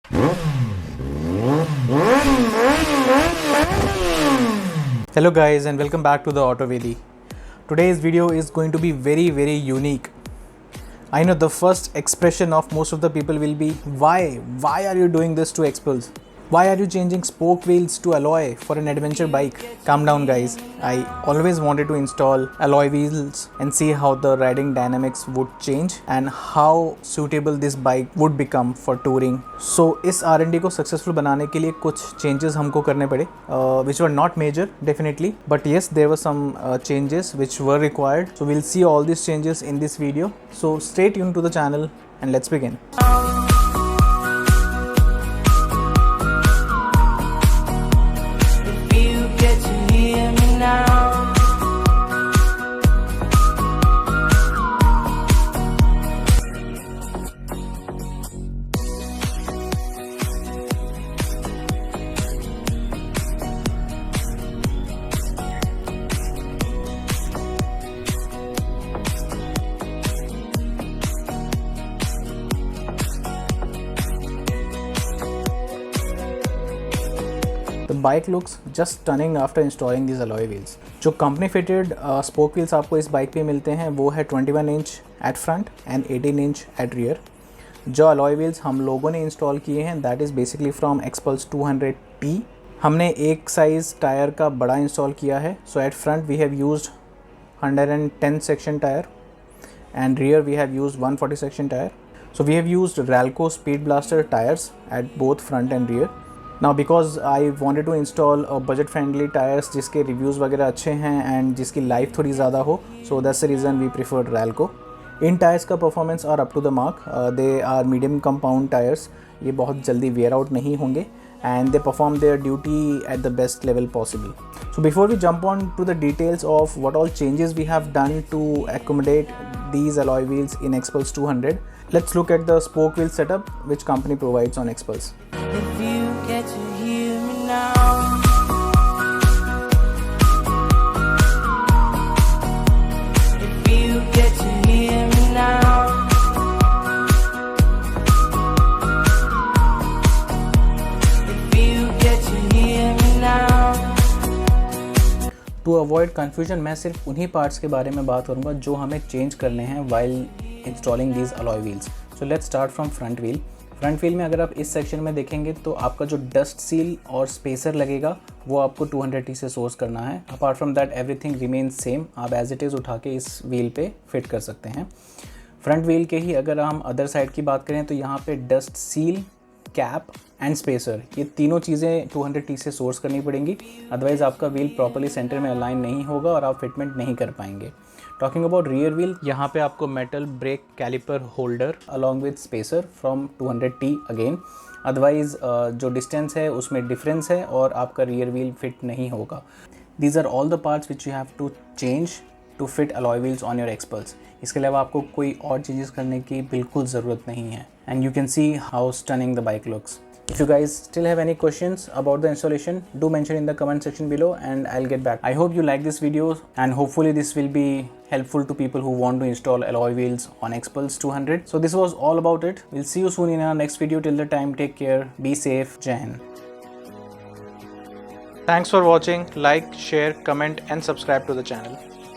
Hello guys and welcome back to the AutoVedi. Today's video is going to be very unique. I know the first expression of most of the people will be why are you doing this to Xpulse? Why are you changing spoke wheels to alloy for an adventure bike? Calm down guys. I always wanted to install alloy wheels and see how the riding dynamics would change and how suitable this bike would become for touring. So इस R&D को successful बनाने के लिए कुछ changes हमको करने पड़े, which were not major definitely, but yes there were some changes which were required. So we'll see all these changes in this video. So stay tuned to the channel and let's begin. The bike looks just stunning after installing these alloy wheels. जो company fitted spoke wheels आपको इस bike पे मिलते हैं वो है 21 inch at front end 18 inch at rear. जो alloy wheels हम लोगों ने इंस्टॉल किए हैं that is basically from Xpulse 200T. हमने एक साइज़ टायर का बड़ा इंस्टॉल किया है. So at front we have used 110 section tyre and rear we have used 140 section tire. So we have used Ralco Speed Blaster tires at both front and rear. Now because I wanted to install a budget friendly tires जिसके reviews वगैरह अच्छे हैं and जिसकी life थोड़ी ज़्यादा हो, so that's the reason we preferred Ralco. इन tyres का performance are up to the mark. They are medium compound tyres. ये बहुत जल्दी वेयर आउट नहीं होंगे and they perform their duty at the best level possible. So before we jump on to the details of what all changes we have done to accommodate these alloy wheels in Xpulse 200, let's look at the spoke wheel setup which company provides on Xpulse. If you get to hear me now, if you get to hear me now. To avoid confusion मैं सिर्फ उन्हीं parts के बारे में बात करूंगा जो हमें चेंज करने हैं while installing these alloy wheels. So let's start from front wheel. Front wheel में अगर आप इस सेक्शन में देखेंगे तो आपका जो डस्ट सील और स्पेसर लगेगा वो आपको 200T से सोर्स करना है. Apart from that everything remains same. आप एज इट इज़ उठा के इस व्हील पे फिट कर सकते हैं. फ्रंट व्हील के ही अगर हम अदर साइड की बात करें तो यहाँ पे dust seal, cap and spacer, ये तीनों चीज़ें 200T से सोर्स करनी पड़ेंगी. अदरवाइज़ आपका व्हील प्रॉपर्ली सेंटर में अलाइन नहीं होगा और आप फिटमेंट नहीं कर पाएंगे. टॉकिंग अबाउट रियर व्हील, यहाँ पे आपको metal brake caliper holder along with spacer from 200T again. Otherwise जो डिस्टेंस है उसमें डिफरेंस है और आपका रियर व्हील फिट नहीं होगा. These are all the parts which you have to change to fit alloy wheels on your Xpulse. इसके अलावा आपको कोई और चेंजेस करने की बिल्कुल ज़रूरत नहीं है. And you can see how stunning the bike looks. If you guys still have any questions about the installation, do mention in the comment section below and I'll get back. I hope you like this video and hopefully this will be helpful to people who want to install alloy wheels on Xpulse 200. So this was all about it. We'll see you soon in our next video. Till the time, take care, be safe, Jai Hind. Thanks for watching. Like, share, comment and subscribe to the channel.